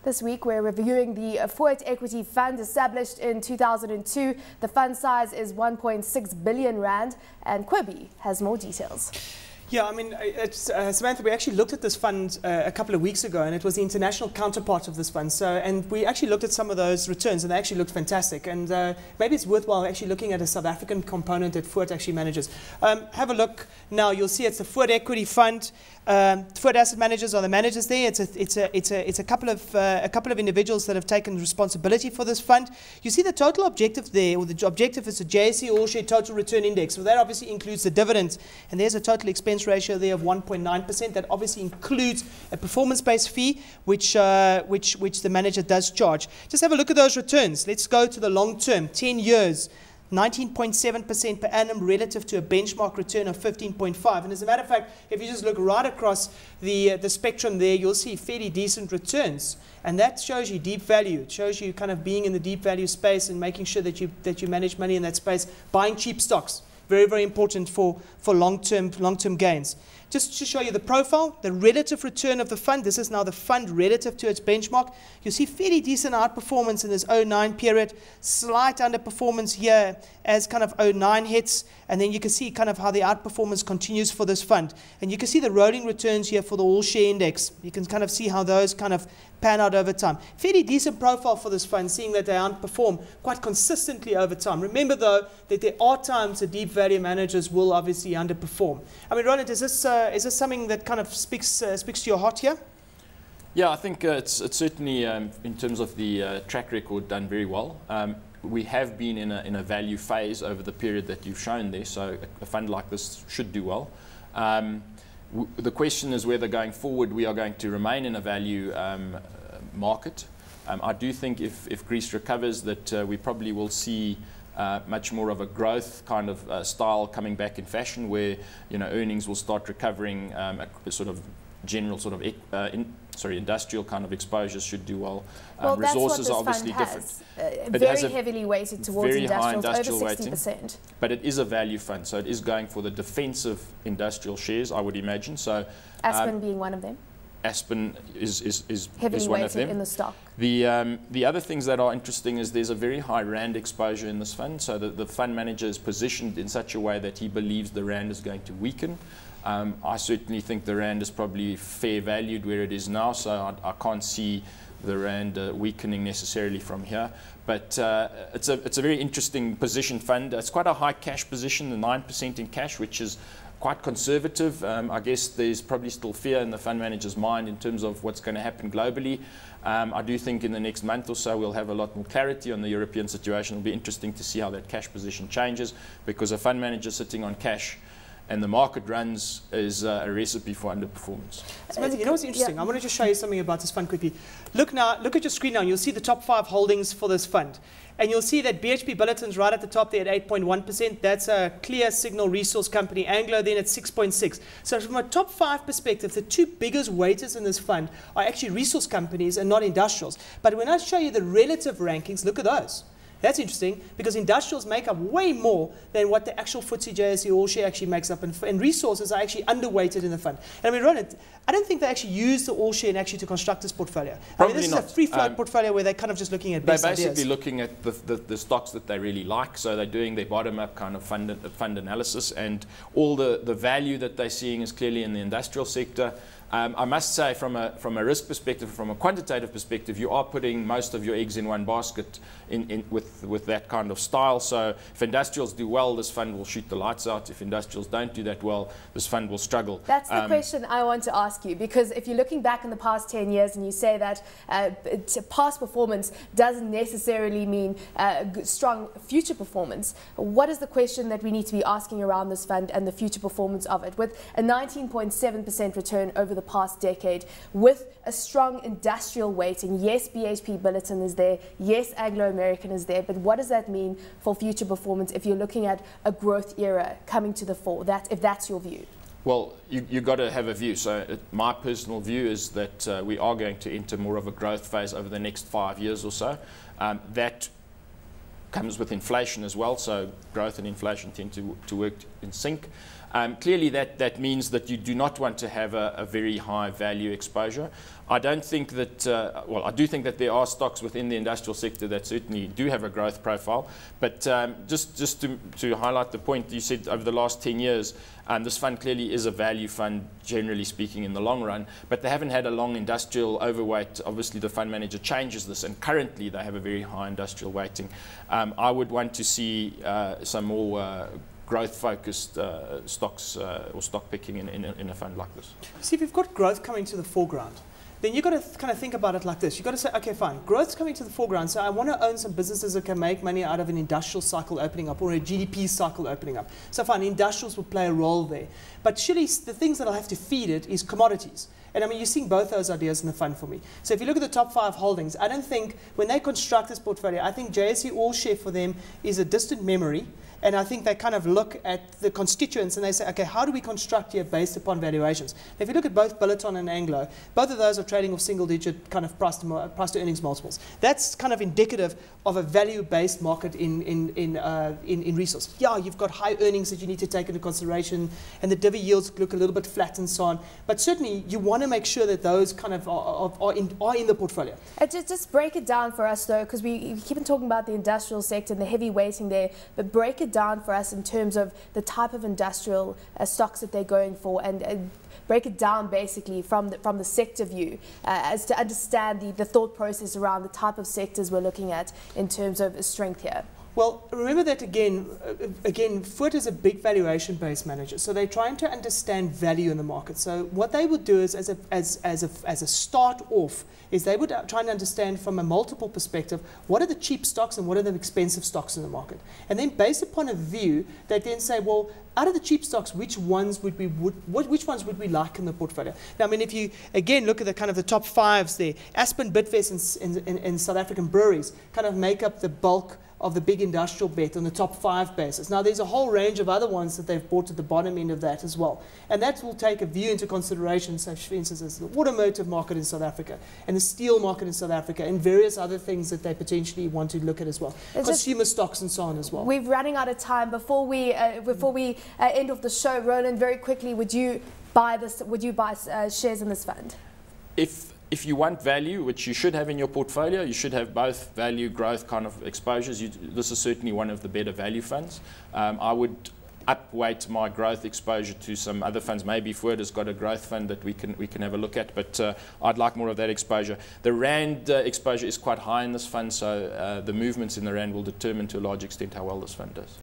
This week, we're reviewing the Foord Equity Fund established in 2002. The fund size is 1.6 billion rand, and Cobie has more details. Yeah, I mean, Samantha, we actually looked at this fund a couple of weeks ago, and it was the international counterpart of this fund. And we actually looked at some of those returns, and they actually looked fantastic. And maybe it's worthwhile actually looking at a South African component that Foord actually manages. Have a look now. You'll see it's the Foord Equity Fund. Foord Asset Managers are the managers there. It's a couple of individuals that have taken responsibility for this fund. You see the total objective there, or the objective is the JSE All Share Total Return Index. So that obviously includes the dividends, and there's a total expense ratio there of 1.9%. That obviously includes a performance-based fee, which the manager does charge. Just have a look at those returns. Let's go to the long term, 10 years. 19.7% per annum relative to a benchmark return of 15.5%. And as a matter of fact, if you just look right across the spectrum there, you'll see fairly decent returns. And that shows you deep value. It shows you kind of being in the deep value space and making sure that you manage money in that space, buying cheap stocks. Very, very important for long-term gains. Just to show you the profile, the relative return of the fund. This is now the fund relative to its benchmark. You see fairly decent outperformance in this 09 period, slight underperformance here as kind of 09 hits, and then you can see kind of how the outperformance continues for this fund. And you can see the rolling returns here for the All Share Index. You can kind of see how those kind of pan out over time. Fairly decent profile for this fund, seeing that they outperform quite consistently over time. Remember, though, that there are times that deep value managers will obviously underperform. I mean, Roland, is this something that kind of speaks to your heart here? Yeah, I think it's certainly, in terms of the track record, done very well. We have been in a value phase over the period that you've shown there, so a fund like this should do well. The question is whether going forward we are going to remain in a value market. I do think if Greece recovers that we probably will see much more of a growth kind of style coming back in fashion, where earnings will start recovering. A sort of general sort of industrial kind of exposures should do well. Resources are obviously different. Very heavily weighted towards industrials, over 60%. But it is a value fund, so it is going for the defensive industrial shares, I would imagine. So Aspen being one of them. Aspen is heavily one of them. in the stock. The other things that are interesting is there's a very high rand exposure in this fund, so the fund manager is positioned in such a way that he believes the rand is going to weaken. I certainly think the rand is probably fair valued where it is now, so I can't see the rand weakening necessarily from here. But it's a very interesting position fund. It's quite a high cash position, the 9% in cash, which is quite conservative. I guess there's probably still fear in the fund manager's mind in terms of what's going to happen globally. I do think in the next month or so we'll have a lot more clarity on the European situation. It'll be interesting to see how that cash position changes, because a fund manager sitting on cash and the market runs is a recipe for underperformance. Samantha, you know what's interesting? I want to just show you something about this fund quickly. Look at your screen now, and you'll see the top 5 holdings for this fund. And you'll see that BHP Billiton's right at the top there at 8.1%. That's a Clear Signal Resource Company. Anglo then at 6.6%. So from a top 5 perspective, the 2 biggest weighters in this fund are actually resource companies and not industrials. But when I show you the relative rankings, look at those. That's interesting, because industrials make up way more than what the actual FTSE JSE All Share actually makes up, and resources are actually underweighted in the fund. And I mean, Roland, I don't think they actually use the All Share to construct this portfolio. Probably this not. is a free float portfolio where they're kind of just looking at best ideas. They're basically looking at the stocks that they really like, so they're doing their bottom-up kind of fund analysis, and all the value that they're seeing is clearly in the industrial sector. I must say, from a risk perspective, from a quantitative perspective, you are putting most of your eggs in one basket with that kind of style. So if industrials do well, this fund will shoot the lights out. If industrials don't do that well, this fund will struggle. That's the question I want to ask you, because if you're looking back in the past 10 years and you say that past performance doesn't necessarily mean strong future performance, what is the question that we need to be asking around this fund and the future performance of it? With a 19.7% return over the past decade, with a strong industrial weighting. Yes, BHP Billiton is there. Yes, Anglo American is there. But what does that mean for future performance if you're looking at a growth era coming to the fore? If that's your view. Well, you've got to have a view. So my personal view is that we are going to enter more of a growth phase over the next 5 years or so. That comes with inflation as well, so growth and inflation tend to work in sync. Clearly that means that you do not want to have a very high value exposure. I don't think that, well, I do think that there are stocks within the industrial sector that certainly do have a growth profile, but just to highlight the point you said, over the last 10 years, this fund clearly is a value fund, generally speaking, in the long run, but they haven't had a long industrial overweight. Obviously, the fund manager changes this, and currently they have a very high industrial weighting. I would want to see some more growth-focused stocks or stock picking in a fund like this. See, if you've got growth coming to the foreground, then you've got to kind of think about it like this. You've got to say, okay, fine, growth's coming to the foreground, so I want to own some businesses that can make money out of an industrial cycle opening up or a GDP cycle opening up. So fine, industrials will play a role there. But surely the things that I'll have to feed it is commodities. And I mean, you're seeing both those ideas in the fund for me. So if you look at the top 5 holdings, I don't think, when they construct this portfolio, I think JSE All Share for them is a distant memory. And I think they kind of look at the constituents and they say, okay, how do we construct here based upon valuations? If you look at both Billiton and Anglo, both of those are trading off single-digit kind of price to earnings multiples. That's kind of indicative of a value-based market in resource. Yeah, you've got high earnings that you need to take into consideration, and the divi yields look a little bit flat and so on. But certainly, you want to make sure that those kind of are in the portfolio. Just break it down for us, though, because we keep on talking about the industrial sector and the heavy weighting there, but break it down for us in terms of the type of industrial stocks that they're going for, and break it down basically from the sector view as to understand the thought process around the type of sectors we're looking at in terms of strength here. Well, remember that again, Foord is a big valuation-based manager, so they're trying to understand value in the market. So what they would do is, as a start off, is they would try and understand from a multiple perspective what are the cheap stocks and what are the expensive stocks in the market, and then based upon a view, they then say, well, out of the cheap stocks, which ones would we like in the portfolio? Now, I mean, if you again look at the kind of the top 5s there, Aspen, Bidvest, and South African breweries kind of make up the bulk of the big industrial bet on the top 5 basis. Now, there's a whole range of other ones that they've bought at the bottom end of that as well. And that will take a view into consideration, such for instance as the automotive market in South Africa and the steel market in South Africa and various other things that they potentially want to look at as well. Consumer stocks and so on as well. We're running out of time. Before we end off the show, Roland, very quickly, would you buy shares in this fund? If you want value, which you should have in your portfolio, you should have both value, growth kind of exposures. This is certainly one of the better value funds. I would upweight my growth exposure to some other funds. Maybe Foord has got a growth fund that we can have a look at, but I'd like more of that exposure. The Rand exposure is quite high in this fund, so the movements in the Rand will determine to a large extent how well this fund does.